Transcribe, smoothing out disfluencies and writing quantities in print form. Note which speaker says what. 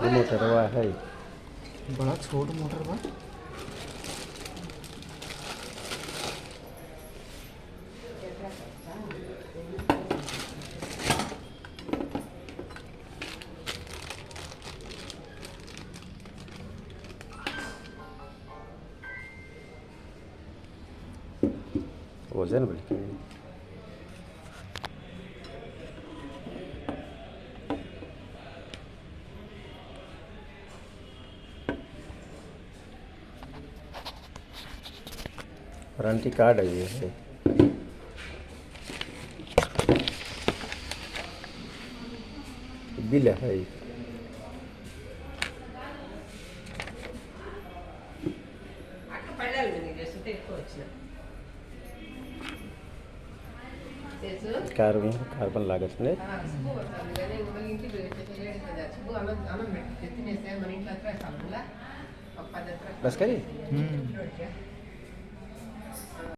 Speaker 1: ये मोटर हुआ है
Speaker 2: बड़ा छोट मोटर बा।
Speaker 1: वजन बल्कि वारंटी कार्ड है ये बिल है కార్బన్ లాగేస్తుంది बस करी